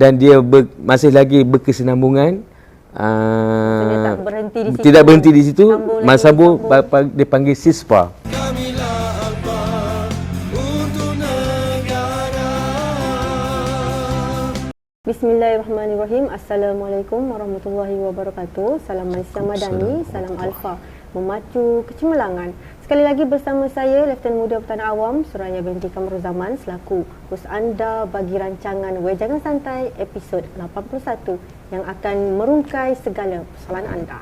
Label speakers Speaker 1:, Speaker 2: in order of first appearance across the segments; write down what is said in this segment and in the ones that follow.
Speaker 1: dan dia masih lagi berkesinambungan.
Speaker 2: Dia tak berhenti di situ.
Speaker 1: Tidak berhenti di situ. Masa
Speaker 2: sambung.
Speaker 1: dipanggil SISPA.
Speaker 2: Bismillahirrahmanirrahim. Assalamualaikum warahmatullahi wabarakatuh. Salam Malaysia Madani, salam Alfa, memacu kecemerlangan. Sekali lagi bersama saya, Lieutenant Muda Pertahanan Awam, Suraya binti Kamrul Zaman, selaku hos anda bagi rancangan Wejangan Santai episod 81 yang akan merungkai segala persoalan anda.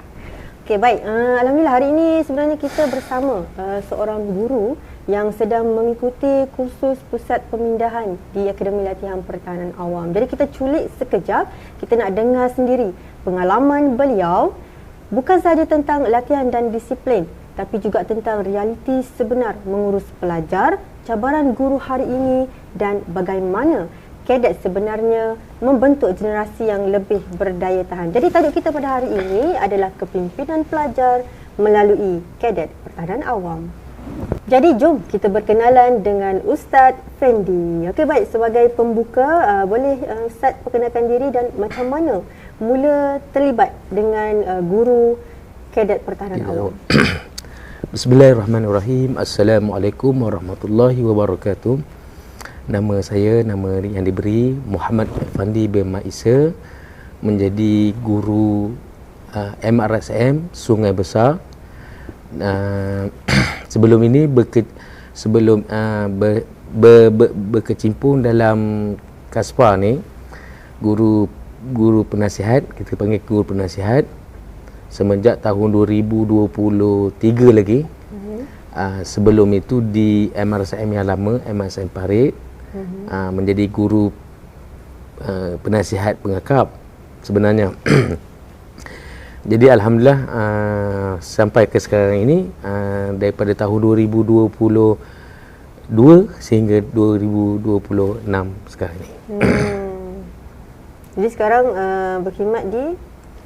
Speaker 2: Okey, baik. Alhamdulillah hari ini sebenarnya kita bersama seorang guru yang sedang mengikuti kursus pusat pemindahan di Akademi Latihan Pertahanan Awam. Jadi kita culik sekejap, kita nak dengar sendiri pengalaman beliau bukan sahaja tentang latihan dan disiplin, tapi juga tentang realiti sebenar mengurus pelajar, cabaran guru hari ini dan bagaimana kadet sebenarnya membentuk generasi yang lebih berdaya tahan. Jadi tajuk kita pada hari ini adalah kepimpinan pelajar melalui kadet pertahanan awam. Jadi jom kita berkenalan dengan Ustaz Fendi. Okey, baik, sebagai pembuka boleh Ustaz perkenalkan diri dan macam mana mula terlibat dengan guru kadet pertahanan awam.
Speaker 1: Bismillahirrahmanirrahim. Assalamualaikum warahmatullahi wabarakatuh. Nama saya, nama yang diberi Muhammad Fandi bin Maisa, menjadi guru MRSM Sungai Besar. Sebelum ini berkecimpung dalam KASPA ni, guru penasihat, kita panggil guru penasihat semenjak tahun 2023 lagi. Sebelum itu di MRSM yang lama, MRSM Parit, menjadi guru penasihat pengakap sebenarnya. Jadi alhamdulillah sampai ke sekarang ini, daripada tahun 2022 sehingga 2026 sekarang ini.
Speaker 2: Jadi sekarang berkhidmat di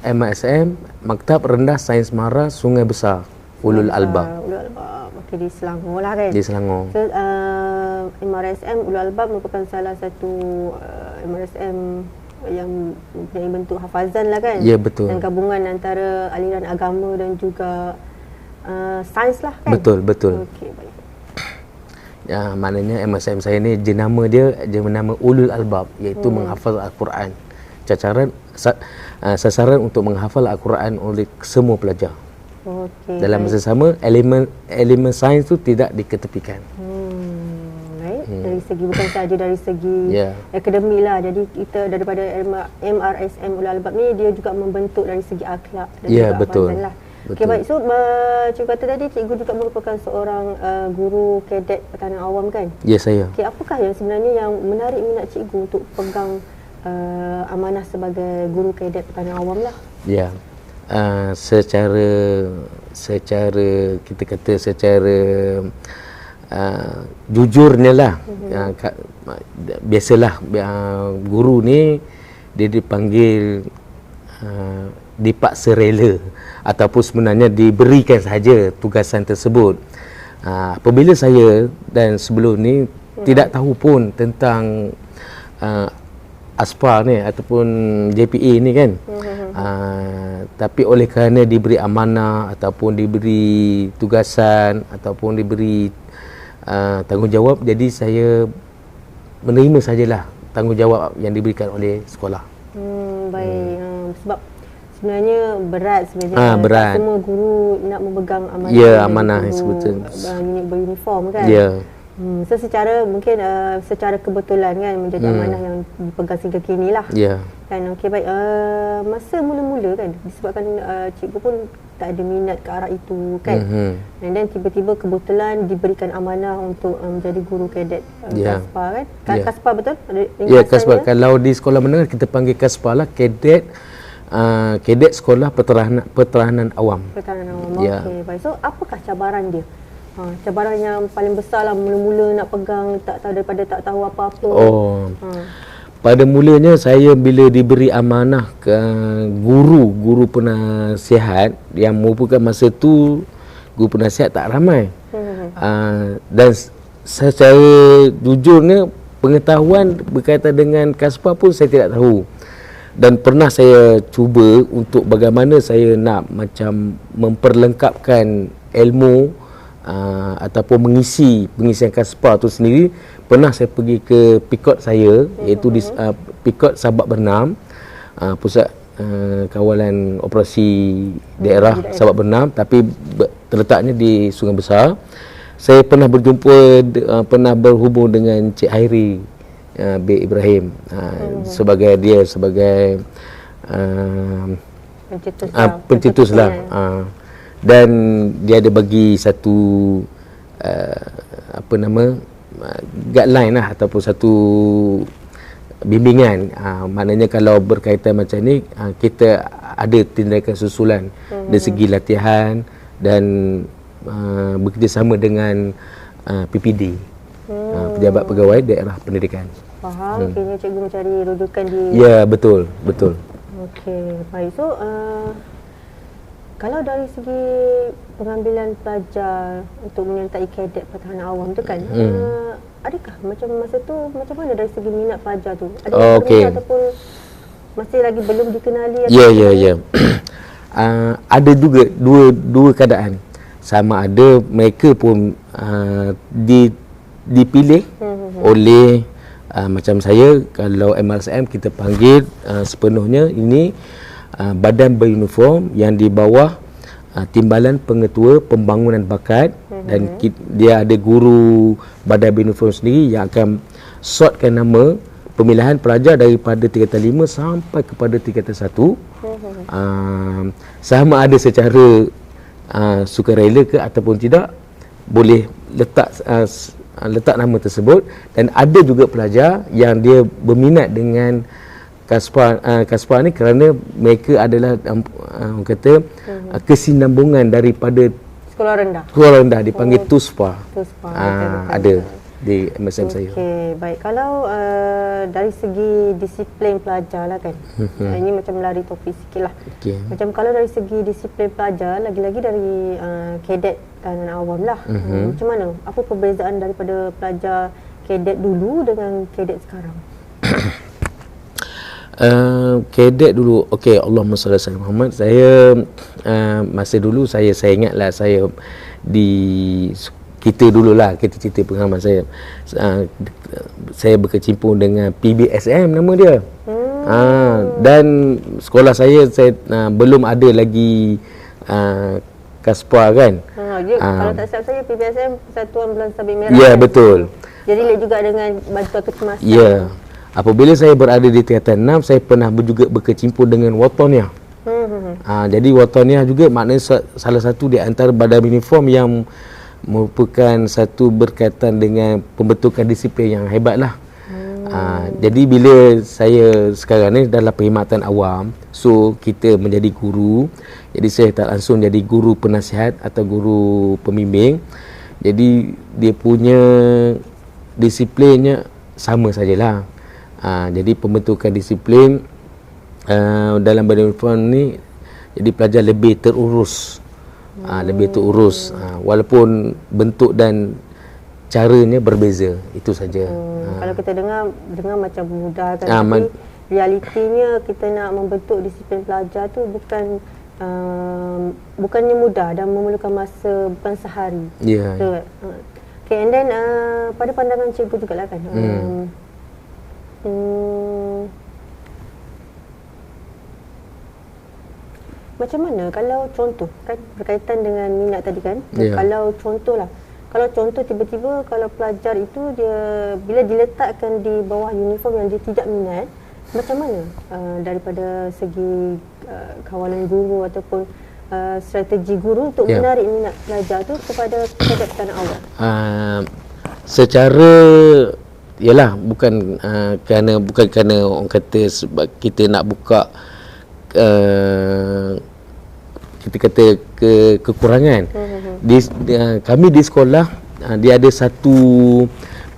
Speaker 1: MRSM Maktab Rendah Sains Mara Sungai Besar, Ulul Albab.
Speaker 2: Ulul Albab. Okey, di Selangor lah kan?
Speaker 1: Di Selangor.
Speaker 2: So, MRSM Ulul Albab merupakan salah satu MRSM yang mempunyai bentuk hafazan lah kan?
Speaker 1: Ya, betul.
Speaker 2: Dan gabungan antara aliran agama dan juga sains lah kan?
Speaker 1: Betul, betul.
Speaker 2: Okey, baik.
Speaker 1: Ya, maknanya MRSM saya ni jenama dia jenama Ulul Albab, iaitu menghafal Al-Quran. Sasaran untuk menghafal Al-Quran oleh semua pelajar.
Speaker 2: Okey.
Speaker 1: Dalam masa sama, elemen sains tu tidak diketepikan.
Speaker 2: Baik. Dari segi bukan sahaja dari segi akademik lah. Jadi kita daripada MRSM Ulul Albab ni, dia juga membentuk dari segi akhlak dan juga
Speaker 1: betul.
Speaker 2: hafazan lah. Okey, baik. So cikgu kata tadi cikgu juga merupakan seorang guru kadet pertahanan awam kan?
Speaker 1: Ya, saya.
Speaker 2: Okey, apakah yang sebenarnya yang menarik minat cikgu untuk pegang amanah sebagai guru kadet pertahanan awam lah?
Speaker 1: Ya. Secara kita kata secara jujurnya lah, biasalah guru ni dia dipanggil dipaksa rela ataupun sebenarnya diberikan sahaja tugasan tersebut. Apabila saya dan sebelum ni tidak tahu pun tentang ASPA ni ataupun JPA ni kan, tapi oleh kerana diberi amanah ataupun diberi tugasan ataupun diberi tanggungjawab, jadi saya menerima sajalah tanggungjawab yang diberikan oleh sekolah.
Speaker 2: Baik. Sebab sebenarnya berat sebenarnya.
Speaker 1: Berat.
Speaker 2: Semua guru nak memegang amanah.
Speaker 1: Ya, amanah sebetulnya.
Speaker 2: Unit beruniform kan.
Speaker 1: Ya.
Speaker 2: So secara mungkin secara kebetulan kan menjadi amanah yang dipegang sehingga kini lah.
Speaker 1: Ya.
Speaker 2: Kan, okey, baik. Masa mula-mula kan, disebabkan cikgu pun tak ada minat ke arah itu kan. And then tiba-tiba kebetulan diberikan amanah untuk menjadi guru kadet KASPA kan. KASPA betul?
Speaker 1: Ya, KASPA. Kalau di sekolah menengah kita panggil KASPA lah, kadet sekolah pertahanan awam.
Speaker 2: Pertahanan awam. Okey, baik. So apakah cabaran dia? Cabaran yang paling besar lah mula-mula nak pegang, tak tahu, daripada tak tahu apa-apa.
Speaker 1: Pada mulanya saya bila diberi amanah ke guru penasihat, yang merupakan masa tu guru penasihat tak ramai. Dan secara jujurnya pengetahuan berkaitan dengan Kaspa pun saya tidak tahu. Dan pernah saya cuba untuk bagaimana saya nak macam memperlengkapkan ilmu ataupun mengisi pengisian Kaspa tu sendiri. Pernah saya pergi ke pikot saya, iaitu di pikot Sabak Bernam, pusat kawalan operasi daerah Sabak Bernam, tapi terletaknya di Sungai Besar. Saya pernah berjumpa, pernah berhubung dengan Cik Hairi bin Ibrahim, sebagai pencetus lah. Dan dia ada bagi satu guideline lah, ataupun satu bimbingan. Maknanya kalau berkaitan macam ni, kita ada tindakan susulan dari segi latihan dan bekerjasama dengan PPD, Pejabat Pegawai Daerah Pendidikan.
Speaker 2: Faham, kayaknya cikgu mencari rujukan di...
Speaker 1: Ya, betul.
Speaker 2: Okey, baik. So, kalau dari segi pengambilan pelajar untuk menyertai kadet pertahanan awam tu kan, adakah macam masa tu, macam mana dari segi minat pelajar tu? Ada yang berminat ataupun masih lagi belum dikenali?
Speaker 1: Ya. Ada juga dua keadaan. Sama ada mereka pun dipilih oleh macam saya, kalau MRSM kita panggil sepenuhnya ini badan beruniform yang di bawah Timbalan Pengetua Pembangunan Bakat, dan dia ada guru badan beruniform sendiri yang akan sortkan nama pemilihan pelajar daripada tingkatan 5 sampai kepada tingkatan 1. Sama ada secara sukarela ke ataupun tidak, boleh letak nama tersebut. Dan ada juga pelajar yang dia berminat dengan Kaspa ni kerana mereka adalah orang kata kesinambungan daripada sekolah rendah dipanggil TUSPA. Ada di MSM saya.
Speaker 2: Okey, baik. Kalau dari segi disiplin pelajar lah kan, ini macam lari topik sikit lah. Macam kalau dari segi disiplin pelajar, lagi-lagi dari kadet dan awam lah, macam mana? Apa perbezaan daripada pelajar kadet dulu dengan kadet sekarang?
Speaker 1: Kadet dulu, okey, Allahumma salli ala Muhammad. Saya masa dulu saya ingatlah, saya kita dululah, kita cerita pengalaman saya. Saya berkecimpung dengan PBSM nama dia. Dan sekolah saya belum ada lagi Kaspa kan.
Speaker 2: Kalau tak silap saya, PBSM Persatuan Bulan Sabit Merah.
Speaker 1: Ya, betul.
Speaker 2: Jadi lihat juga dengan bantuan kecemasan.
Speaker 1: Ya. Apabila saya berada di tingkatan 6, saya pernah juga berkecimpung dengan Watoniah. Jadi Watoniah juga maknanya salah satu di antara badan uniform yang merupakan satu berkaitan dengan pembentukan disiplin yang hebat lah. Jadi bila saya sekarang ni dalam perkhidmatan awam, so kita menjadi guru, jadi saya tak langsung jadi guru penasihat atau guru pembimbing. Jadi dia punya disiplinnya sama sajalah. Jadi pembentukan disiplin dalam badan uniform ni, jadi pelajar lebih terurus. Walaupun bentuk dan caranya berbeza, itu saja.
Speaker 2: Kalau kita dengar macam mudah kan, tapi realitinya kita nak membentuk disiplin pelajar tu bukannya mudah dan memerlukan masa bukan sehari. Okay, and then pada pandangan cikgu jugalah kan, macam mana kalau contoh kan berkaitan dengan minat tadi kan, kalau contohlah, kalau contoh tiba-tiba kalau pelajar itu dia bila diletakkan di bawah uniform yang dia tidak minat, macam mana daripada segi kawalan guru ataupun strategi guru untuk menarik minat pelajar tu kepada kadet pertahanan awam?
Speaker 1: Secara yalah, bukan kerana orang kata sebab kita nak buka kita kata kekurangan. Kami di sekolah dia ada satu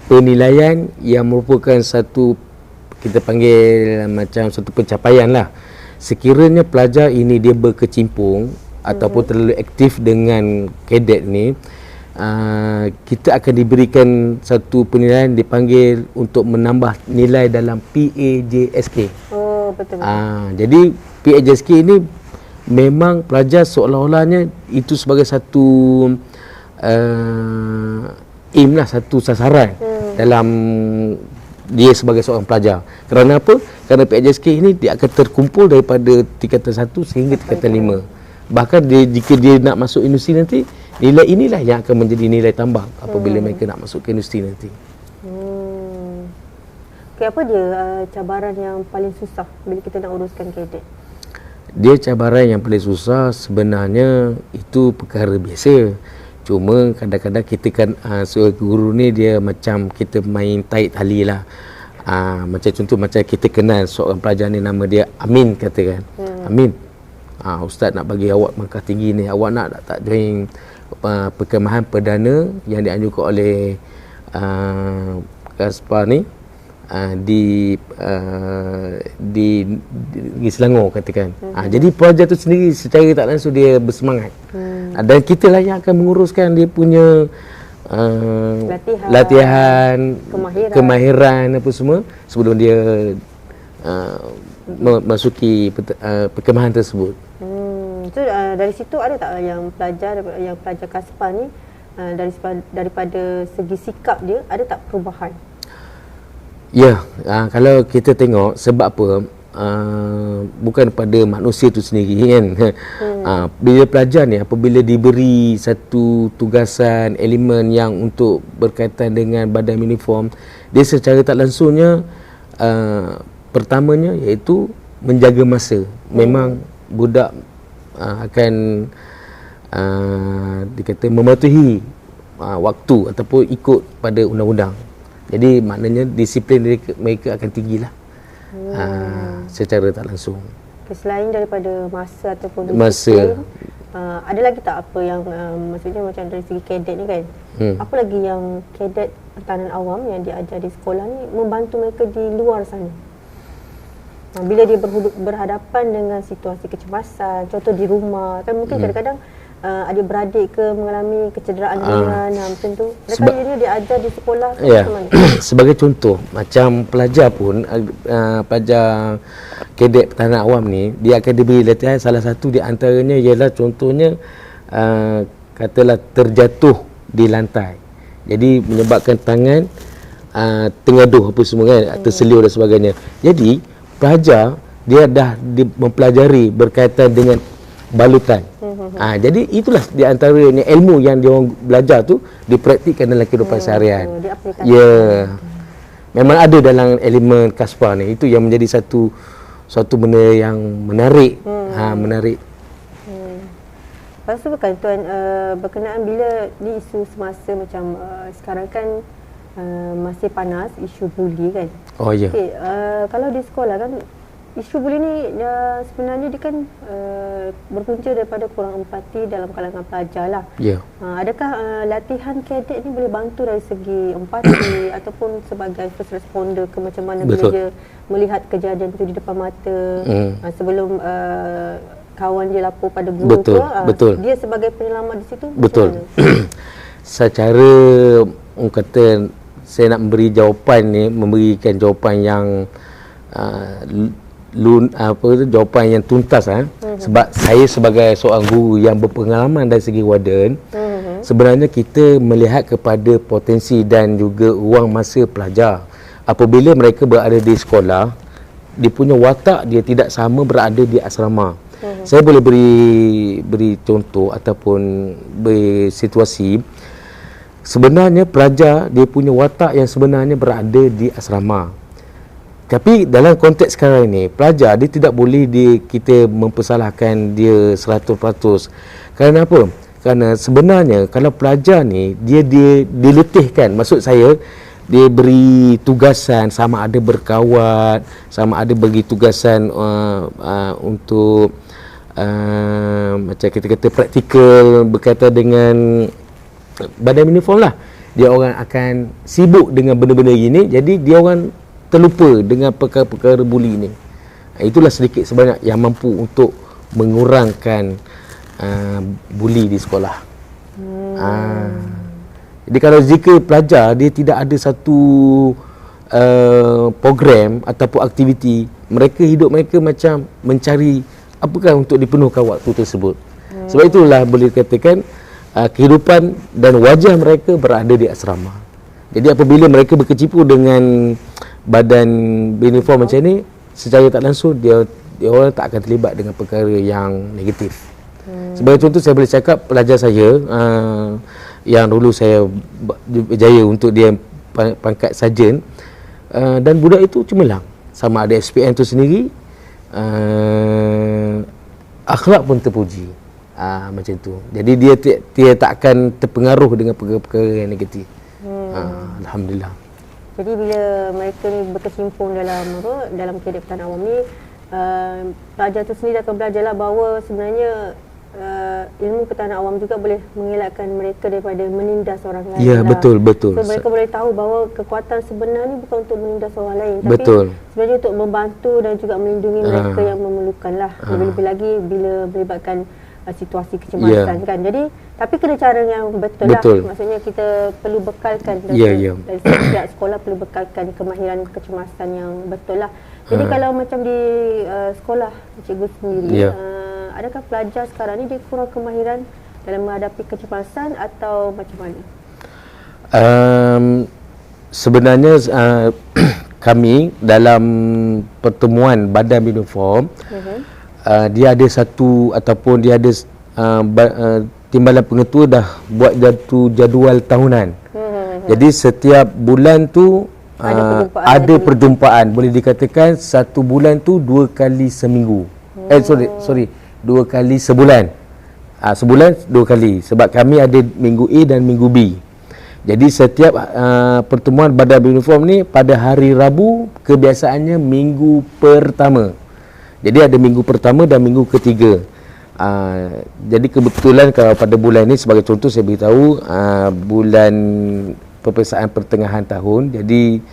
Speaker 1: penilaian yang merupakan satu, kita panggil macam satu pencapaian lah. Sekiranya pelajar ini dia berkecimpung ataupun terlalu aktif dengan kadet ni, kita akan diberikan satu penilaian dipanggil untuk menambah nilai dalam PAJSK.
Speaker 2: Oh, betul.
Speaker 1: Jadi PAJSK ini memang pelajar seolah-olahnya itu sebagai satu aim lah, satu sasaran dalam dia sebagai seorang pelajar. Kerana apa? Kerana PAJSK ini dia akan terkumpul daripada tingkatan 1 sehingga tingkatan 5. Bahkan jika dia nak masuk industri nanti, nilai inilah yang akan menjadi nilai tambah apabila mereka nak masuk ke industri nanti.
Speaker 2: Okay, apa dia cabaran yang paling susah bila kita nak uruskan kadet?
Speaker 1: Dia cabaran yang paling susah sebenarnya itu perkara biasa. Cuma kadang-kadang kita kan seorang guru ni dia macam kita main tarik tali lah. Macam contoh macam kita kenal seorang pelajar ni nama dia Amin katakan. Amin, Ustaz nak bagi awak markah tinggi ni, awak nak tak join perkemahan perdana yang dianjurkan oleh Kaspa ni di Selangor katakan. Jadi pelajar tu sendiri secara tak langsung dia bersemangat. Dan kita lah yang akan menguruskan dia punya latihan, kemahiran apa semua sebelum dia masuki perkemahan tersebut.
Speaker 2: So dari situ ada tak yang pelajar Kaspa ni daripada segi sikap dia ada tak perubahan?
Speaker 1: Ya, kalau kita tengok sebab apa, bukan pada manusia itu sendiri kan. Bila pelajar ni apabila diberi satu tugasan elemen yang untuk berkaitan dengan badan uniform, dia secara tak langsungnya pertamanya iaitu menjaga masa. Memang budak akan dikata mematuhi waktu ataupun ikut pada undang-undang. Jadi maknanya disiplin mereka akan tinggilah secara tak langsung.
Speaker 2: Selain daripada masa ataupun
Speaker 1: disiplin,
Speaker 2: ada lagi tak apa yang maksudnya macam dari segi kadet ni kan, apa lagi yang kadet pertahanan awam yang diajar di sekolah ni membantu mereka di luar sana? Bila dia berhadapan dengan situasi kecemasan, contoh di rumah kan mungkin kadang-kadang adik-beradik ke mengalami kecederaan ringan macam tu. Adakah ini diajar di sekolah ke mana?
Speaker 1: Sebagai contoh, macam pelajar pun pelajar kadet pertahanan awam ni dia akan diberi latihan, salah satu di antaranya ialah contohnya katalah terjatuh di lantai. Jadi menyebabkan tangan tengaduh apa semua kan, terseliur dan sebagainya. Jadi pelajar dia dah mempelajari berkaitan dengan balutan. Jadi itulah di antaranya ilmu yang dia orang belajar tu dipraktikkan dalam kehidupan seharian. Ya. Memang ada dalam elemen Kaspa ni. Itu yang menjadi satu benda yang menarik. Menarik.
Speaker 2: Lepas tu bukan tuan, berkenaan bila ni isu semasa macam sekarang kan masih panas isu buli kan.
Speaker 1: Oh ya.
Speaker 2: Okay, kalau di sekolah kan isu buli ni sebenarnya dia kan berpunca daripada kurang empati dalam kalangan pelajar lah.
Speaker 1: Ya.
Speaker 2: Adakah latihan kadet ni boleh bantu dari segi empati ataupun sebagai first responder ke macam mana bila dia melihat kejadian itu di depan mata sebelum kawan dia lapor pada guru ke? Dia sebagai penyelamat di situ?
Speaker 1: Betul. Secara kata saya nak memberikan jawapan yang jawapan yang tuntas sebab saya sebagai seorang guru yang berpengalaman dari segi warden, sebenarnya kita melihat kepada potensi dan juga ruang masa pelajar. Apabila mereka berada di sekolah, dia punya watak dia tidak sama berada di asrama. Saya boleh beri contoh ataupun beri situasi. Sebenarnya pelajar dia punya watak yang sebenarnya berada di asrama. Tapi dalam konteks sekarang ini, pelajar dia tidak boleh kita mempersalahkan dia 100%. Kerana apa? Kerana sebenarnya kalau pelajar ni dia diletihkan, maksud saya dia beri tugasan, sama ada berkawat, sama ada bagi tugasan untuk macam kita kata praktikal berkaitan dengan badan uniform lah. Dia orang akan sibuk dengan benda-benda gini, jadi dia orang terlupa dengan perkara-perkara buli ni. Itulah sedikit sebanyak yang mampu untuk mengurangkan buli di sekolah. Jadi kalau jika pelajar dia tidak ada satu program ataupun aktiviti, hidup mereka macam mencari apakah untuk dipenuhkan waktu tersebut. Sebab itulah boleh dikatakan kehidupan dan wajah mereka berada di asrama. Jadi apabila mereka berkecimpung dengan badan beruniform macam ni, secara tak langsung dia orang tak akan terlibat dengan perkara yang negatif. Sebagai contoh, saya boleh cakap pelajar saya yang dulu saya berjaya untuk dia pangkat sarjan, dan budak itu cemerlang, sama ada SPM tu sendiri, akhlak pun terpuji, macam tu. Jadi dia tak akan terpengaruh dengan perkara-perkara yang negatif. Alhamdulillah.
Speaker 2: Jadi bila mereka ni berkecimpung dalam kehidupan awam ni, pelajar tu sendiri akan belajarlah bahawa sebenarnya ilmu ketahanan awam juga boleh mengelakkan mereka daripada menindas orang lain.
Speaker 1: Ya, betul.
Speaker 2: So mereka boleh tahu bahawa kekuatan sebenar ni bukan untuk menindas orang lain, tapi sebenarnya untuk membantu dan juga melindungi mereka yang memerlukanlah. Lebih-lebih lagi bila melibatkan situasi kecemasan kan. Jadi tapi kena cara yang betul lah. Maksudnya kita perlu bekalkan dari setiap sekolah perlu bekalkan kemahiran kecemasan yang betul lah. Jadi kalau macam di sekolah cikgu sendiri, adakah pelajar sekarang ni dia kurang kemahiran dalam menghadapi kecemasan atau macam mana?
Speaker 1: Sebenarnya kami dalam pertemuan badan beruniform, dia ada satu ataupun dia ada timbalan pengetua dah buat jadual tahunan. Jadi setiap bulan tu ada perjumpaan. Boleh dikatakan satu bulan tu 2 kali seminggu. Sorry 2 kali sebulan. Sebulan 2 kali. Sebab kami ada minggu A dan minggu B. Jadi setiap pertemuan badan beruniform ni pada hari Rabu, kebiasaannya minggu pertama. Jadi ada minggu pertama dan minggu ketiga. Jadi kebetulan kalau pada bulan ni, sebagai contoh saya beritahu, bulan peperiksaan pertengahan tahun, jadi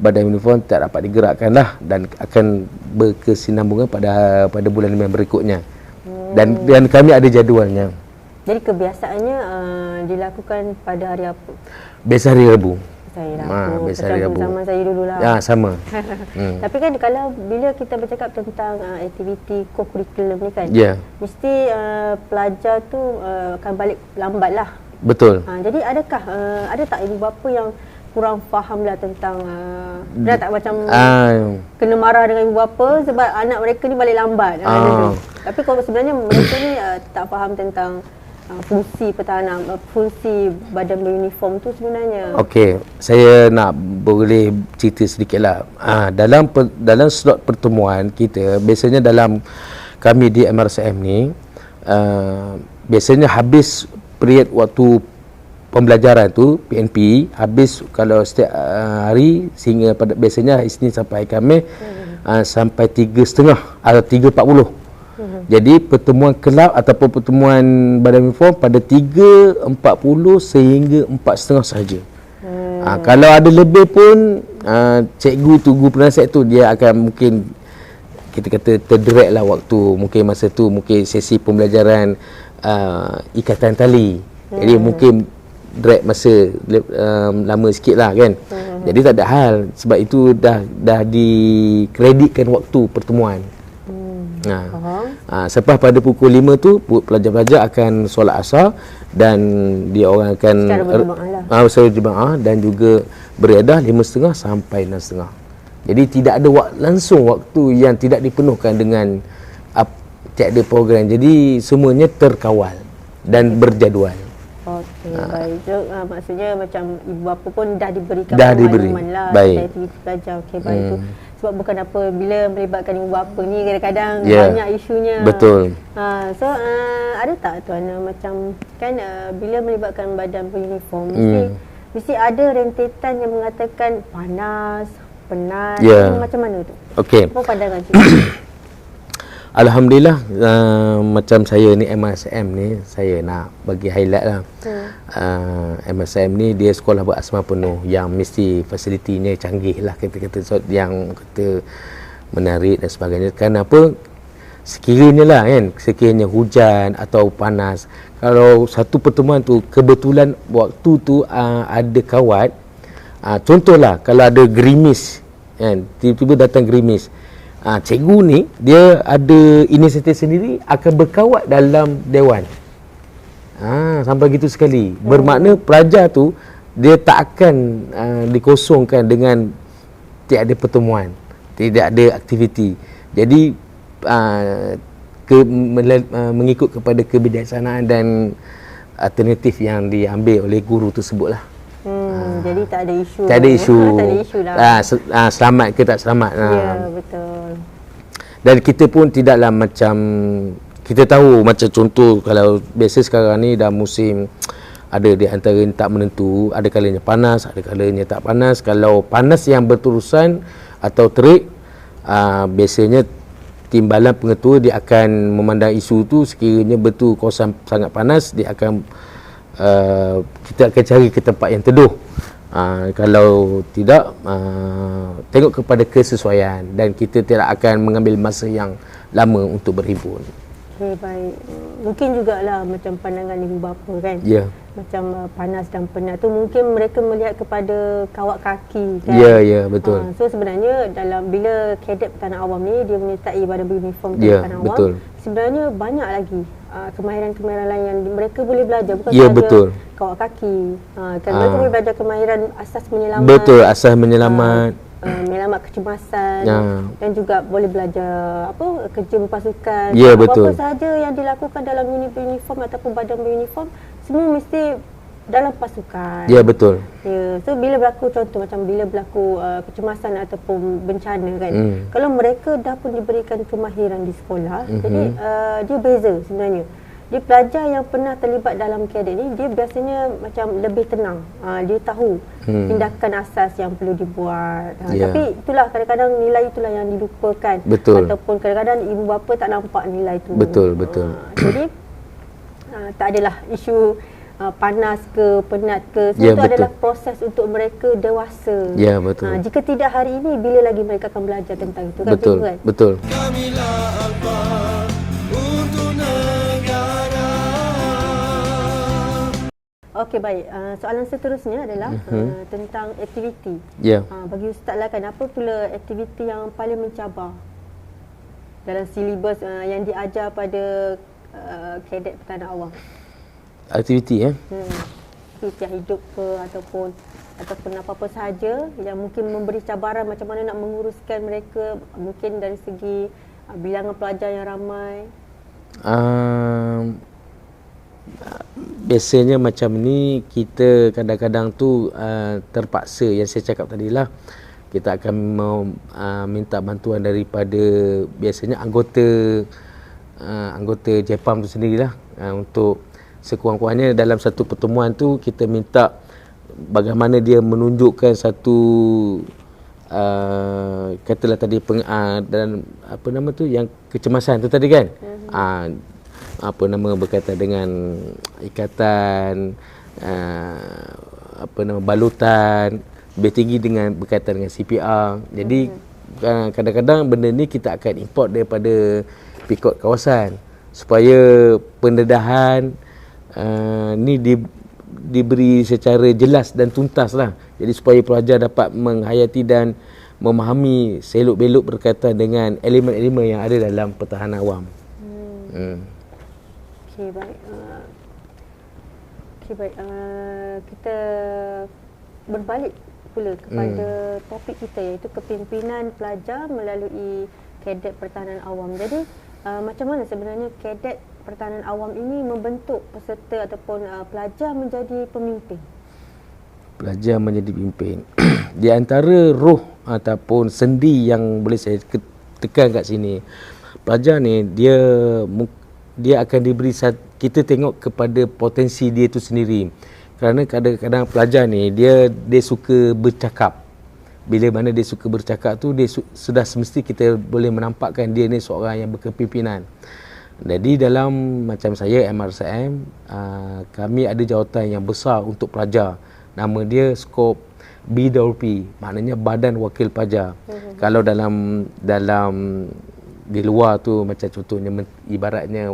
Speaker 1: badan uniform tak dapat digerakkan lah dan akan berkesinambungan pada bulan yang berikutnya. Dan kami ada jadualnya. Jadi
Speaker 2: kebiasaannya dilakukan pada hari apa?
Speaker 1: Biasa hari Rabu.
Speaker 2: Biasa hari Rabu. Zaman saya dululah.
Speaker 1: Ya, sama.
Speaker 2: Tapi kan kalau bila kita bercakap tentang aktiviti co-curriculum ni kan, mesti pelajar tu akan balik lambat lah.
Speaker 1: Betul.
Speaker 2: Jadi adakah ada tak ibu bapa yang kurang faham lah tentang dah tak macam kena marah dengan ibu bapa sebab anak mereka ni balik lambat. Tapi kalau sebenarnya mereka ni tak faham tentang fungsi pertahanan, fungsi badan beruniform tu sebenarnya. Okey,
Speaker 1: saya nak boleh cerita sedikitlah. Dalam slot pertemuan kita, biasanya dalam kami di MRSM ni, biasanya habis period waktu pembelajaran tu, PNP, habis kalau setiap hari sehingga biasanya Isnin sampai Khamis, sampai 3.30 atau 3.40. Jadi pertemuan kelab ataupun pertemuan badan uniform pada 3.40 sehingga 4.30 sahaja. Kalau ada lebih pun cikgu tu, guru penasihat tu, dia akan mungkin kita kata terdirect lah waktu. Mungkin masa tu mungkin sesi pembelajaran ikatan tali. Jadi mungkin direct masa lama sikit lah kan. Jadi tak ada hal, sebab itu dah dikreditkan waktu pertemuan. Selepas pada pukul 5 tu pelajar-pelajar akan solat asar dan dia orang akan secara berjemaah dan juga beriadah 5.30 sampai 6.30. Jadi tidak ada langsung waktu yang tidak dipenuhkan dengan tiada program. Jadi semuanya terkawal dan berjadual.
Speaker 2: Okey, baik. So, maksudnya macam ibu bapa pun dah diberikan pengalaman lah aktiviti pelajar. Okey, baik tu. Sebab bukan apa, bila melibatkan ibu bapa ni kadang-kadang banyak isunya.
Speaker 1: Betul.
Speaker 2: So ada tak tuan macam kan bila melibatkan badan beruniform mesti ada rentetan yang mengatakan panas, penat, macam mana tu?
Speaker 1: Okey.
Speaker 2: Apa pandangan cikgu?
Speaker 1: Alhamdulillah, macam saya ni MSM ni, saya nak bagi highlight lah. MSM ni dia sekolah berasma penuh yang mesti fasilitinya canggih lah, kata-kata yang kata menarik dan sebagainya. Kenapa? sekiranya lah kan, sekiranya hujan atau panas, kalau satu pertemuan tu kebetulan waktu tu ada kawat, contohlah kalau ada gerimis kan, tiba-tiba datang gerimis, cikgu ni dia ada inisiatif sendiri akan berkawat dalam dewan. Sampai gitu sekali. Bermakna pelajar tu dia tak akan dikosongkan dengan tiada pertemuan, tidak ada aktiviti. Jadi mengikut kepada kebijaksanaan dan alternatif yang diambil oleh guru tersebutlah.
Speaker 2: Jadi tak ada isu.
Speaker 1: Tak ada isu.
Speaker 2: Tak ada isu lah.
Speaker 1: Selamat ke tak selamat.
Speaker 2: Ya, betul.
Speaker 1: Dan kita pun tidaklah macam, kita tahu macam contoh kalau biasa sekarang ni dah musim, ada di antara yang tak menentu, ada kalanya panas, ada kalanya tak panas. Kalau panas yang berterusan atau terik, biasanya timbalan pengetua dia akan memandang isu tu, sekiranya betul kawasan sangat panas, dia akan kita akan cari ke tempat yang teduh. Kalau tidak, tengok kepada kesesuaian, dan kita tidak akan mengambil masa yang lama untuk berhimpun.
Speaker 2: Okay, baik. Mungkin jugalah macam pandangan ibu bapa kan.
Speaker 1: Ya.
Speaker 2: Macam panas dan penat tu mungkin mereka melihat kepada kawat kaki kan.
Speaker 1: Ya, ya, betul.
Speaker 2: So sebenarnya bila kadet pertahanan awam ni dia menyertai badan beruniform
Speaker 1: Ya,
Speaker 2: pertahanan awam,
Speaker 1: betul.
Speaker 2: sebenarnya banyak lagi kemahiran-kemahiran lain yang mereka boleh belajar, bukan
Speaker 1: Ya,
Speaker 2: sahaja
Speaker 1: betul.
Speaker 2: kawat kaki. Kan mereka boleh belajar kemahiran asas menyelamat.
Speaker 1: Betul, asas menyelamat.
Speaker 2: Menyelamat kecemasan, dan juga boleh belajar kerja berpasukan.
Speaker 1: Ya,
Speaker 2: Apa-apa
Speaker 1: betul.
Speaker 2: sahaja yang dilakukan dalam unit beruniform ataupun badan beruniform, semua mesti dalam pasukan.
Speaker 1: Ya, betul.
Speaker 2: Ya, so bila berlaku contoh macam bila berlaku kecemasan ataupun bencana kan, kalau mereka dah pun diberikan kemahiran di sekolah, jadi dia beza sebenarnya. Dia pelajar yang pernah terlibat dalam kadet ni, dia biasanya macam lebih tenang. Dia tahu tindakan asas yang perlu dibuat. Tapi itulah kadang-kadang nilai itulah yang dilupakan.
Speaker 1: Betul.
Speaker 2: Ataupun kadang-kadang ibu bapa tak nampak nilai itu.
Speaker 1: Betul, betul.
Speaker 2: Jadi tak adalah isu panas ke, penat ke. Semua
Speaker 1: Ya,
Speaker 2: itu
Speaker 1: betul.
Speaker 2: adalah proses untuk mereka dewasa.
Speaker 1: Ya, betul.
Speaker 2: Jika tidak hari ini, bila lagi mereka akan belajar tentang itu kan?
Speaker 1: Betul,
Speaker 2: Cikgu, kan?
Speaker 1: betul.
Speaker 2: Okey, baik. Soalan seterusnya adalah tentang aktiviti.
Speaker 1: Ya.
Speaker 2: Bagi Ustaz lah kan, apa pula aktiviti yang paling mencabar dalam silibus yang diajar pada kadet pertahanan awam?
Speaker 1: Aktiviti
Speaker 2: Aktiviti hidup ke ataupun apa-apa sahaja yang mungkin memberi cabaran macam mana nak menguruskan mereka, mungkin dari segi bilangan pelajar yang ramai.
Speaker 1: Biasanya macam ni, kita kadang-kadang tu terpaksa, yang saya cakap tadi lah, kita akan minta bantuan daripada biasanya anggota JEPAM tu sendirilah, untuk sekurang-kurangnya dalam satu pertemuan tu kita minta bagaimana dia menunjukkan satu katalah tadi dan apa nama tu yang kecemasan tu tadi kan, berkaitan dengan ikatan balutan lebih tinggi dengan berkaitan dengan CPR. Jadi kadang-kadang benda ni kita akan import daripada pikot kawasan supaya pendedahan ni diberi secara jelas dan tuntas lah. Jadi supaya pelajar dapat menghayati dan memahami selok-belok berkaitan dengan elemen-elemen yang ada dalam pertahanan awam.
Speaker 2: Okey, baik. Kita berbalik pula kepada topik kita, iaitu kepimpinan pelajar melalui kadet pertahanan awam. Jadi macam mana sebenarnya kadet pertahanan awam ini membentuk peserta ataupun pelajar menjadi pemimpin? Pelajar menjadi
Speaker 1: pemimpin. Di antara roh ataupun sendi yang boleh saya tekan kat sini, pelajar ni dia akan diberi, kita tengok kepada potensi dia tu sendiri. Kerana kadang-kadang pelajar ni dia suka bercakap. Bila mana dia suka bercakap tu, dia sudah semesti kita boleh menampakkan dia ni seorang yang berkepimpinan. Jadi dalam macam saya MRSM, kami ada jawatan yang besar untuk pelajar. Nama dia skop BWP, maknanya Badan Wakil Pelajar. Kalau dalam di luar tu macam contohnya ibaratnya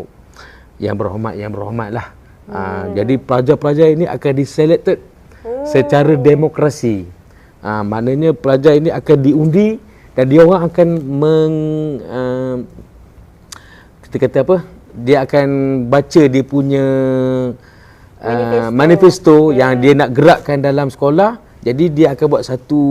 Speaker 1: yang berhormat lah. Jadi pelajar-pelajar ini akan diselected secara demokrasi. Maknanya pelajar ini akan diundi dan dia orang akan kita kata apa? Dia akan baca dia punya manifesto yang dia nak gerakkan dalam sekolah. Jadi dia akan buat satu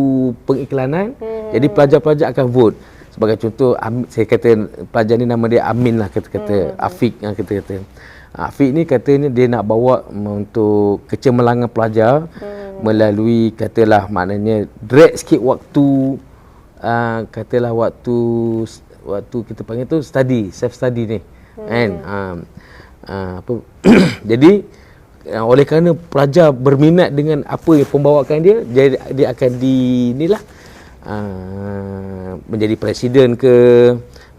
Speaker 1: pengiklanan. Jadi pelajar-pelajar akan vote. Sebagai contoh, saya kata pelajar ni nama dia Amin lah, kata Afiq yang kata. Afiq ni katanya dia nak bawa untuk kecemerlangan pelajar melalui katalah maknanya drag sikit waktu katalah waktu kita panggil tu self study ni kan. Jadi oleh kerana pelajar berminat dengan apa yang pembawakan dia akan menjadi presiden ke,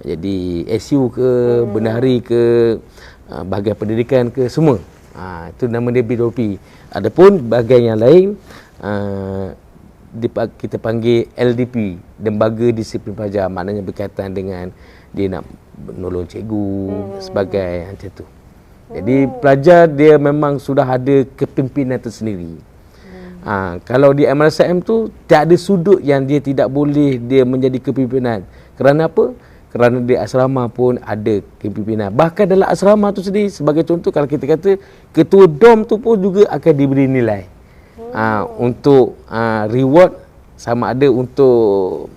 Speaker 1: menjadi SU ke, bendahari ke, bahagian pendidikan ke, semua. Itu nama dia B20. Adapun bahagian yang lain kita panggil LDP, Lembaga Disiplin Pelajar, maknanya berkaitan dengan dia nak menolong cikgu sebagai macam tu. Jadi pelajar dia memang sudah ada kepimpinan tersendiri. Kalau di MRSM tu tak ada sudut yang dia tidak boleh dia menjadi kepimpinan. Kerana apa? Kerana di asrama pun ada kepimpinan. Bahkan dalam asrama tu sendiri, sebagai contoh kalau kita kata ketua dom tu pun juga akan diberi nilai. Untuk reward sama ada untuk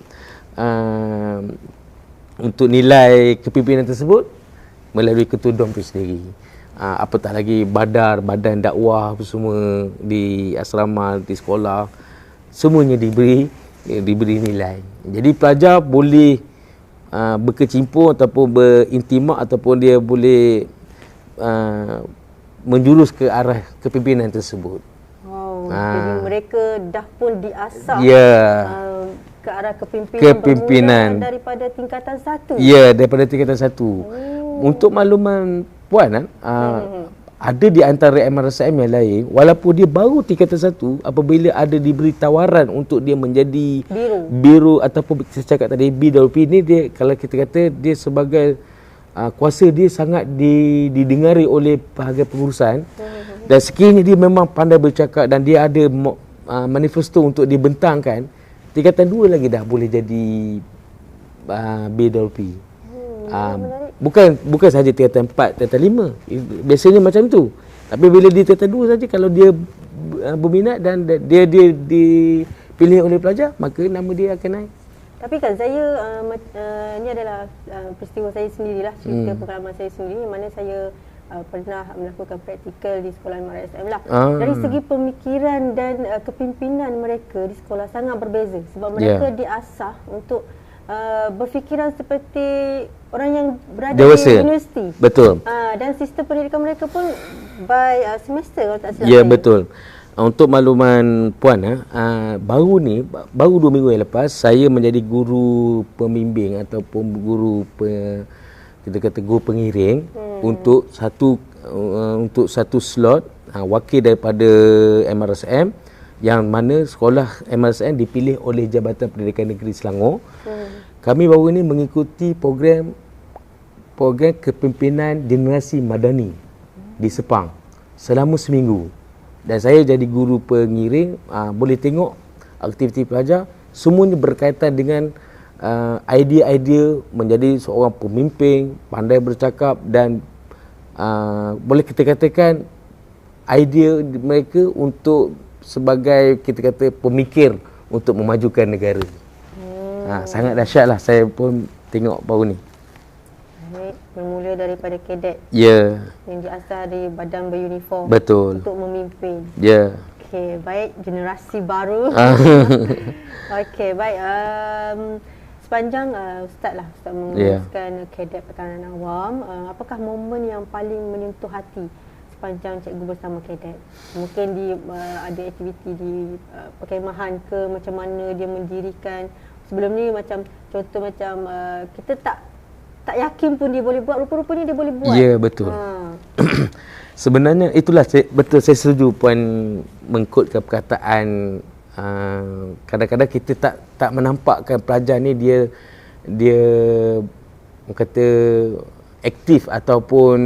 Speaker 1: nilai kepimpinan tersebut melalui ketua dom tu sendiri. Apatah lagi badan dakwah semua di asrama, di sekolah, semuanya diberi nilai. Jadi pelajar boleh berkecimpung ataupun berintimak ataupun dia boleh menjurus ke arah kepimpinan tersebut.
Speaker 2: Jadi mereka dah pun diasah ke arah
Speaker 1: kepimpinan
Speaker 2: daripada tingkatan 1.
Speaker 1: Ya, daripada tingkatan 1. Untuk makluman puan, ada di antara MRSM yang lain, walaupun dia baru tingkatan 1, apabila ada diberi tawaran untuk dia menjadi biru ataupun saya cakap tadi B20 ni, dia kalau kita kata dia sebagai kuasa dia sangat didengari oleh bahagian pengurusan. Dan sekiranya dia memang pandai bercakap dan dia ada manifesto untuk dibentangkan, tingkatan 2 lagi dah boleh jadi B20. Bukan sahaja tingkatan 4, tingkatan 5. Biasanya macam tu. Tapi bila di tingkatan 2 saja, kalau dia berminat dan dia dipilih oleh pelajar, maka nama dia akan naik.
Speaker 2: Tapi kan saya ini adalah peristiwa saya sendirilah, cerita pengalaman saya sendiri, mana saya pernah melakukan praktikal di sekolah MRSM lah. Dari segi pemikiran dan kepimpinan mereka di sekolah sangat berbeza, sebab mereka diasah untuk berfikiran seperti orang yang berada dewasa di universiti. Betul. Dan sistem pendidikan mereka pun by semester kalau tak silap.
Speaker 1: Ya, betul. Untuk makluman puan, baru 2 minggu yang lepas saya menjadi guru pembimbing ataupun guru kita kata guru pengiring untuk satu slot wakil daripada MRSM, yang mana sekolah MRSM dipilih oleh Jabatan Pendidikan Negeri Selangor. Kami baru ini mengikuti program kepimpinan generasi madani di Sepang selama seminggu. Dan saya jadi guru pengiring, boleh tengok aktiviti pelajar semuanya berkaitan dengan idea-idea menjadi seorang pemimpin, pandai bercakap dan boleh kita katakan idea mereka untuk sebagai kita kata pemikir untuk memajukan negara. Sangat dahsyat lah, saya pun tengok baru ni.
Speaker 2: Bermula daripada kadet.
Speaker 1: Ya.
Speaker 2: Yang diasah di badan beruniform.
Speaker 1: Betul.
Speaker 2: Untuk memimpin.
Speaker 1: Ya.
Speaker 2: Okey, baik, generasi baru. Okey, baik. Sepanjang Ustaz menguruskan kadet pertahanan awam, apakah momen yang paling menyentuh hati sepanjang cikgu bersama kadet? Mungkin ada aktiviti di perkemahan ke, macam mana dia mendirikan. Sebelum ni macam contoh macam kita tak yakin pun dia boleh buat, rupa-rupanya dia boleh buat.
Speaker 1: Ya, betul. Sebenarnya itulah betul, saya setuju puan mengkutkan perkataan kadang-kadang kita tak menampakkan pelajar ni dia orang kata aktif ataupun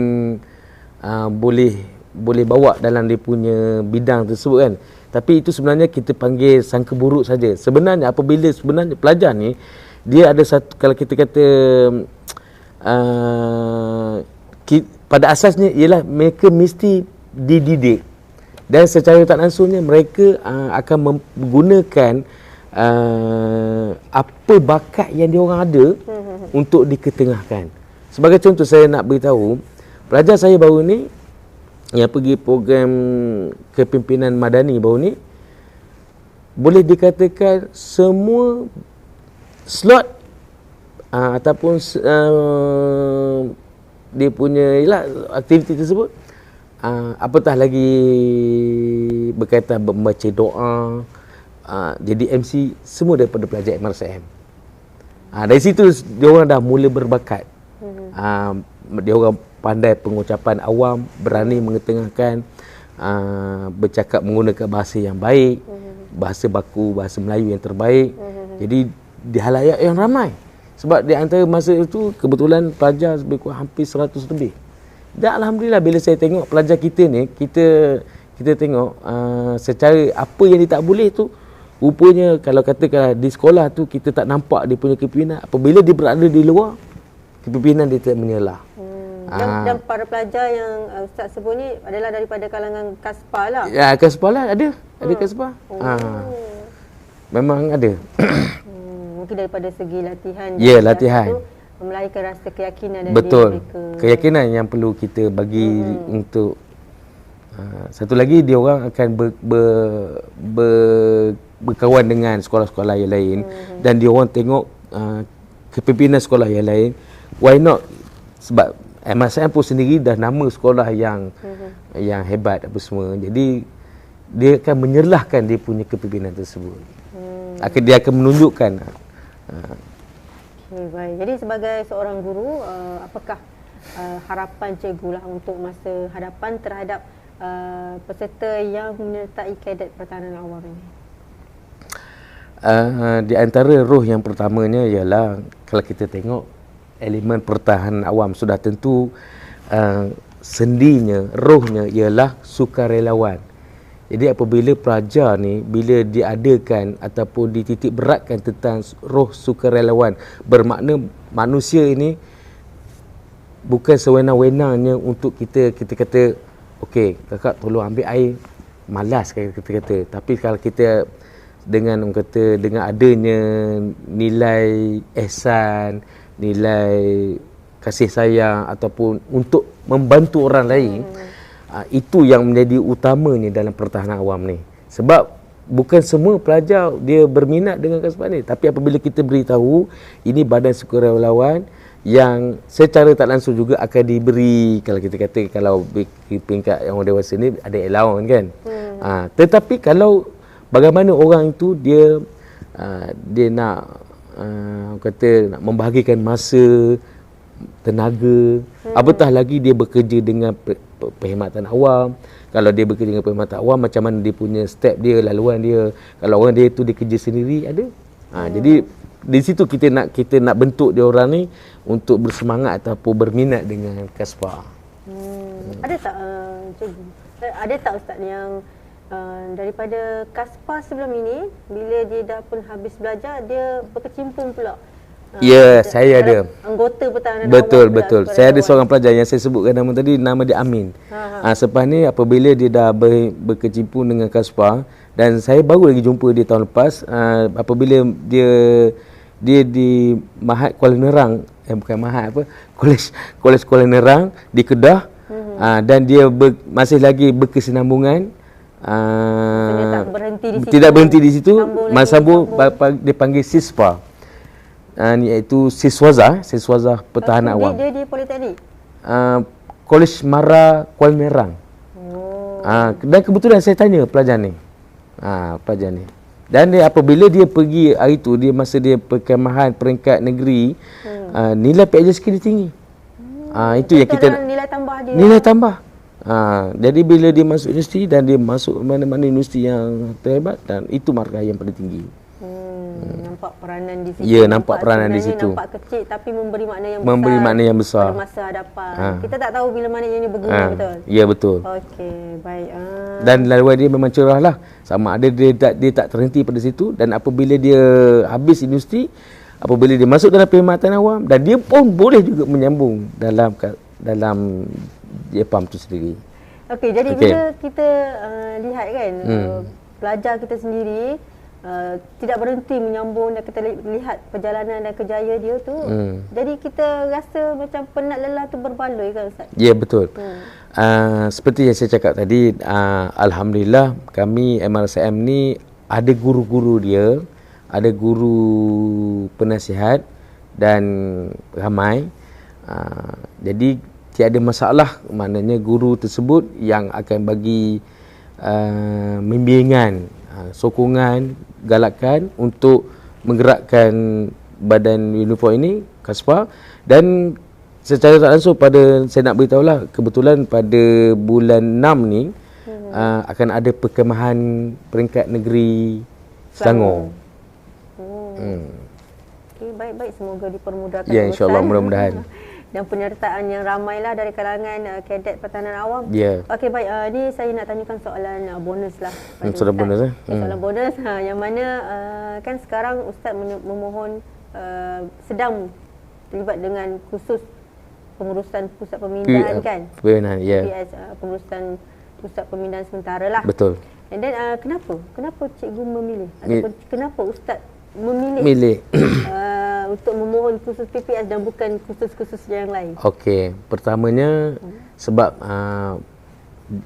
Speaker 1: boleh bawa dalam dia punya bidang tersebut kan. Tapi itu sebenarnya kita panggil sangka buruk saja. Sebenarnya apabila sebenarnya pelajar ni dia ada satu, kalau kita kata pada asasnya ialah mereka mesti dididik, dan secara tak langsungnya mereka akan menggunakan apa bakat yang diorang ada untuk diketengahkan. Sebagai contoh, saya nak beritahu pelajar saya baru ni yang pergi program kepimpinan madani baru ni, boleh dikatakan semua slot ataupun dia punya aktiviti tersebut, apatah lagi berkaitan membaca doa, jadi MC, semua daripada pelajar MRCM. Dari situ dia orang dah mula berbakat. Dia orang pandai pengucapan awam, berani mengetengahkan, bercakap menggunakan bahasa yang baik, bahasa baku, bahasa Melayu yang terbaik. Jadi di halayak yang ramai. Sebab di antara masa itu kebetulan pelajar lebih kurang hampir 100 lebih. Dan alhamdulillah bila saya tengok pelajar kita ni, kita tengok secara apa yang dia tak boleh tu, rupanya kalau katakan di sekolah tu kita tak nampak dia punya kepimpinan, apabila dia berada di luar, kepimpinan dia tak menyelah.
Speaker 2: Dan para pelajar yang Ustaz sebut ni adalah daripada kalangan KASPA lah.
Speaker 1: Ya, KASPA lah ada KASPA. Memang ada.
Speaker 2: Mungkin daripada segi latihan.
Speaker 1: Ya, latihan.
Speaker 2: Melahirkan rasa keyakinan dan
Speaker 1: betul.
Speaker 2: Mereka.
Speaker 1: Keyakinan yang perlu kita bagi untuk satu lagi, dia orang akan berkawan dengan sekolah-sekolah yang lain, dan dia orang tengok kepimpinan sekolah yang lain. Why not? Sebab MSM pun sendiri dah nama sekolah yang hebat apa semua. Jadi dia akan menyerlahkan dia punya kepimpinan tersebut. Dia akan menunjukkan.
Speaker 2: Okay, baik. Jadi sebagai seorang guru, apakah harapan cikgu lah untuk masa hadapan terhadap peserta yang menyertai kadet pertahanan awam ini?
Speaker 1: Di antara roh yang pertamanya ialah, kalau kita tengok elemen pertahanan awam, sudah tentu sendinya, rohnya ialah sukarelawan. Jadi apabila pelajar ni, bila diadakan ataupun dititik beratkan tentang roh sukarelawan, bermakna manusia ini bukan sewenang-wenangnya untuk kita kata, okey kakak tolong ambil air, malas kita kata. Tapi kalau kita dengan orang kata dengan adanya nilai ihsan, nilai kasih sayang ataupun untuk membantu orang lain, itu yang menjadi utamanya dalam pertahanan awam ni. Sebab bukan semua pelajar dia berminat dengan KASPA ni, tapi apabila kita beritahu ini badan sukarelawan yang secara tak langsung juga akan diberi, kalau kita kata kalau peringkat yang orang dewasa ni ada allowance kan. Tetapi kalau bagaimana orang itu dia nak kata nak membahagikan masa, tenaga, apatah lagi dia bekerja dengan perkhidmatan awam. Kalau dia bekerja dengan perkhidmatan awam, macam mana dia punya step dia, laluan dia. Kalau orang dia tu dia kerja sendiri, ada. Jadi di situ kita nak bentuk dia orang ni untuk bersemangat ataupun berminat dengan KASPA.
Speaker 2: Ada tak cikgu? Ada tak Ustaz yang daripada KASPA sebelum ini, bila dia dah pun habis belajar, dia berkecimpung pula?
Speaker 1: Ya, saya ada.
Speaker 2: Anggota pertahanan
Speaker 1: awam. Betul. Saya ada seorang pelajar yang saya sebutkan nama tadi, nama dia Amin. Selepas ni apabila dia dah berkecimpung dengan KASPA, dan saya baru lagi jumpa dia tahun lepas, apabila dia di Mahat Kuala Nerang, bukan Mahat apa, Kolej Kuala Nerang di Kedah, dan dia masih lagi berkesinambungan. Tidak berhenti di situ. Masa sambung dia panggil SISPA. Iaitu Siswaza Pertahanan Awam.
Speaker 2: Dia di Politeknik?
Speaker 1: Kolej Mara Kuala Nerang. Dan kebetulan saya tanya pelajar ni. Dan dia, apabila dia pergi hari tu, masa dia perkemahan peringkat negeri, nilai PIJ dia tinggi. Itu yang kita
Speaker 2: nilai tambah dia.
Speaker 1: Nilai tambah. Jadi bila dia masuk universiti, dan dia masuk mana-mana universiti yang terhebat, dan itu markah yang paling tinggi.
Speaker 2: Nampak peranan di situ.
Speaker 1: Ya, nampak peranan di situ.
Speaker 2: Nampak kecil tapi memberi makna yang
Speaker 1: Memberi
Speaker 2: besar.
Speaker 1: makna yang besar.
Speaker 2: Pada masa hadapan. Kita tak tahu bila mana ianya berguna, betul?
Speaker 1: Ya, betul.
Speaker 2: Okey, baik.
Speaker 1: Dan laluan dia memang cerah lah. Sama ada dia tak terhenti pada situ, dan apabila dia habis industri, apabila dia masuk dalam perkhidmatan awam, dan dia pun boleh juga menyambung dalam JPAM tu sendiri.
Speaker 2: Okey, jadi bila kita lihat kan, pelajar kita sendiri tidak berhenti menyambung, dan kita lihat perjalanan dan kerjaya dia tu, jadi kita rasa macam penat lelah tu berbaloi kan, Ustaz?
Speaker 1: Ya, betul. Seperti yang saya cakap tadi, alhamdulillah kami MRSM ni ada guru-guru dia, ada guru penasihat dan ramai. Jadi tiada masalah, maknanya guru tersebut yang akan bagi bimbingan, sokongan, galakan untuk menggerakkan badan uniform ini, Kaspa. Dan secara tak langsung saya nak beritahulah, kebetulan pada bulan 6 ni akan ada perkemahan peringkat negeri Selangor.
Speaker 2: Okay, baik-baik, semoga dipermudahkan.
Speaker 1: Ya, insya-Allah, mudah-mudahan.
Speaker 2: Dan penyertaan yang ramailah dari kalangan kadet pertahanan awam.
Speaker 1: Ya.
Speaker 2: Okey, baik. Ni saya nak tanyakan soalan bonus lah.
Speaker 1: Soalan bonus
Speaker 2: Soalan bonus yang mana kan sekarang Ustaz memohon sedang terlibat dengan khusus pengurusan pusat pemindahan kan?
Speaker 1: Pemindahan, ya.
Speaker 2: PPS, pengurusan pusat pemindahan sementara lah.
Speaker 1: Betul.
Speaker 2: And then kenapa cikgu memilih ataupun kenapa Ustaz memilih untuk memohon khusus PPS dan bukan khusus-khusus yang lain?
Speaker 1: Okey, pertamanya sebab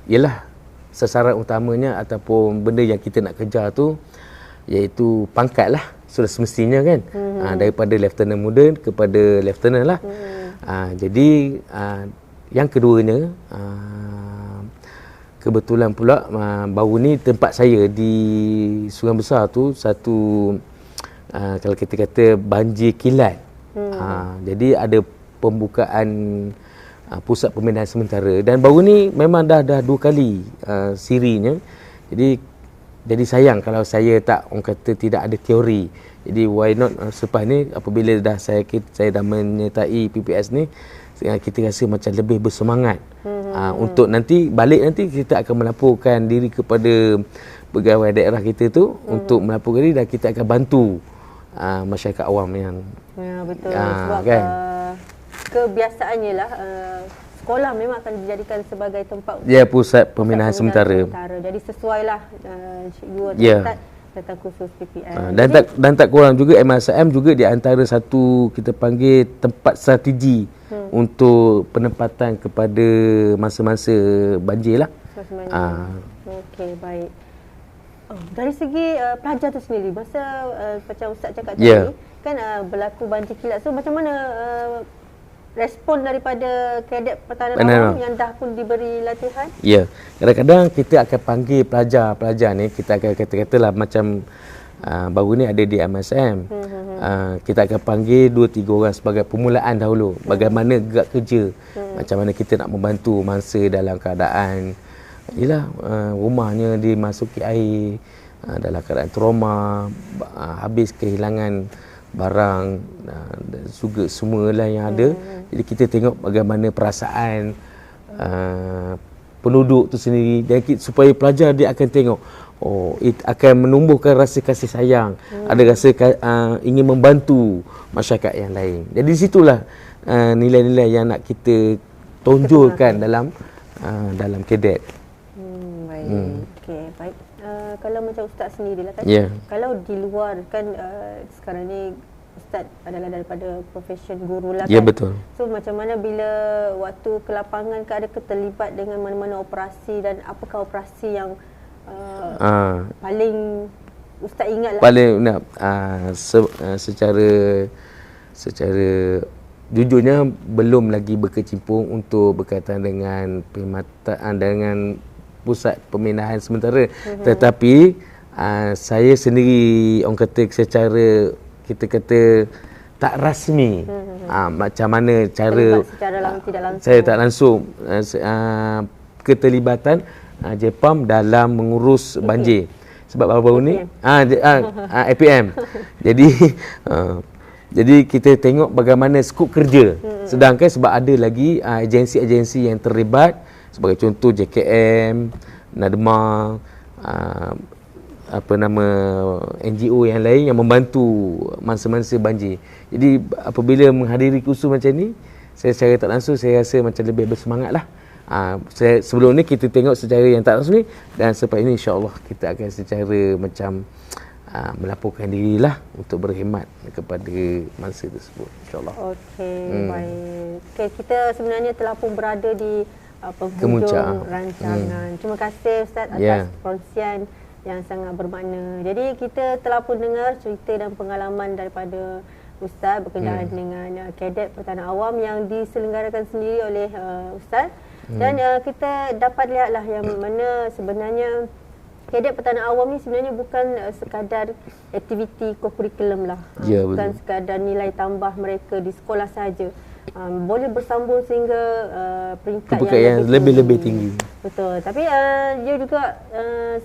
Speaker 1: ialah sasaran utamanya ataupun benda yang kita nak kejar tu iaitu pangkat lah, sudah semestinya kan. Daripada lieutenant muda kepada lieutenant lah. Jadi yang keduanya, kebetulan pula baru ni tempat saya di Sungai Besar tu satu kalau kita kata banjir kilat. Jadi ada pembukaan pusat pemindahan sementara, dan baru ni memang dah 2 kali sirinya. Jadi sayang kalau saya tak, orang kata, tidak ada teori. Jadi why not selepas ni apabila saya dah menyertai PPS ni, kita rasa macam lebih bersemangat untuk nanti kita akan melaporkan diri kepada pegawai daerah kita tu untuk melaporkan diri, dan kita akan bantu masyarakat awam yang
Speaker 2: betul. Sebab kan, kebiasaannya lah sekolah memang akan dijadikan sebagai tempat
Speaker 1: pusat pemindahan sementara.
Speaker 2: Jadi sesuailah cikgu tentang khusus PPS.
Speaker 1: Dan tak kurang juga, MRSM juga di antara satu kita panggil tempat strategi untuk penempatan kepada masa-masa banjir lah.
Speaker 2: Okey, baik. Dari segi pelajar tu sendiri, masa macam Ustaz cakap tadi, kan berlaku banjir kilat. So macam mana respon daripada kadet pertahanan awam yang dah pun diberi latihan? Ya,
Speaker 1: kadang-kadang kita akan panggil pelajar ni, kita akan katalah macam baru ni ada di MSM. Kita akan panggil 2-3 orang sebagai permulaan dahulu. Bagaimana gerak kerja, macam mana kita nak membantu mangsa dalam keadaan rumahnya dimasuki air, dalam keadaan trauma, habis kehilangan barang, juga semualah yang ada. Jadi kita tengok bagaimana perasaan penduduk tu sendiri, dan supaya pelajar dia akan tengok akan menumbuhkan rasa kasih sayang, ada rasa ingin membantu masyarakat yang lain. Jadi di situlah nilai-nilai yang nak kita tonjolkan dalam kadet.
Speaker 2: Okey, baik. Kalau macam Ustaz sendirilah kan, kalau di luar kan sekarang ni Ustaz adalah daripada profession guru lah kan.
Speaker 1: Ya, betul.
Speaker 2: So macam mana bila waktu ke lapangan ada terlibat dengan mana-mana operasi, dan apakah operasi yang paling Ustaz ingat lah?
Speaker 1: Paling secara jujurnya belum lagi berkecimpung untuk berkaitan dengan perkhidmatan dengan pusat pemindahan sementara. Tetapi saya sendiri, orang kata, secara kita kata tak rasmi, macam mana cara
Speaker 2: tidak langsung.
Speaker 1: Saya tak langsung keterlibatan JPAM dalam mengurus banjir. sebab baru-baru ni APM. Jadi jadi kita tengok bagaimana skop kerja. Sedangkan sebab ada lagi agensi-agensi yang terlibat, sebagai contoh JKM, Nadma, NGO yang lain yang membantu mangsa-mangsa banjir. Jadi apabila menghadiri kursus macam ni, saya secara tak langsung saya rasa macam lebih bersemangat lah. Sebelum ni kita tengok secara yang tak rasmi, dan selepas ini insya-Allah kita akan secara macam melaporkan dirilah untuk berkhidmat kepada mangsa tersebut, insya-Allah.
Speaker 2: Okey, baik. Okey, kita sebenarnya telah pun berada di penghujung rancangan. Terima kasih Ustaz atas perkongsian yang sangat bermakna. Jadi kita telah pun dengar cerita dan pengalaman daripada Ustaz berkenaan dengan Kadet Pertahanan Awam yang diselenggarakan sendiri oleh Ustaz. Dan kita dapat lihatlah yang mana sebenarnya Kadet Pertahanan Awam ni sebenarnya bukan sekadar aktiviti kurikulum lah. Bukan sekadar nilai tambah mereka di sekolah sahaja. Boleh bersambung sehingga peringkat yang lebih tinggi. Betul. Tapi dia juga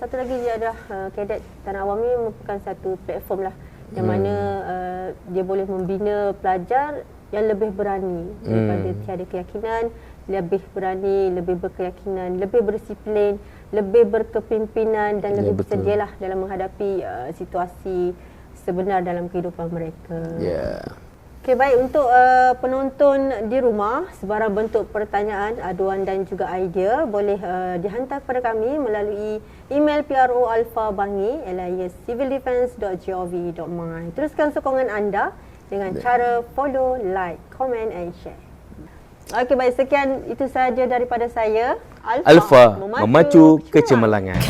Speaker 2: satu lagi dia adalah Kadet Pertahanan Awam ni merupakan satu platform lah yang mana dia boleh membina pelajar yang lebih berani daripada tiada keyakinan, lebih berani, lebih berkeyakinan, lebih berdisiplin, lebih berkepimpinan dan lebih bersedialah dalam menghadapi situasi sebenar dalam kehidupan mereka. Okey, baik, untuk penonton di rumah, sebarang bentuk pertanyaan, aduan dan juga idea boleh dihantar kepada kami melalui email pro@civildefence.gov.my. Teruskan sokongan anda dengan cara follow, like, comment and share. Okey, baik, sekian itu sahaja daripada saya.
Speaker 1: Alfa memacu kecemerlangan.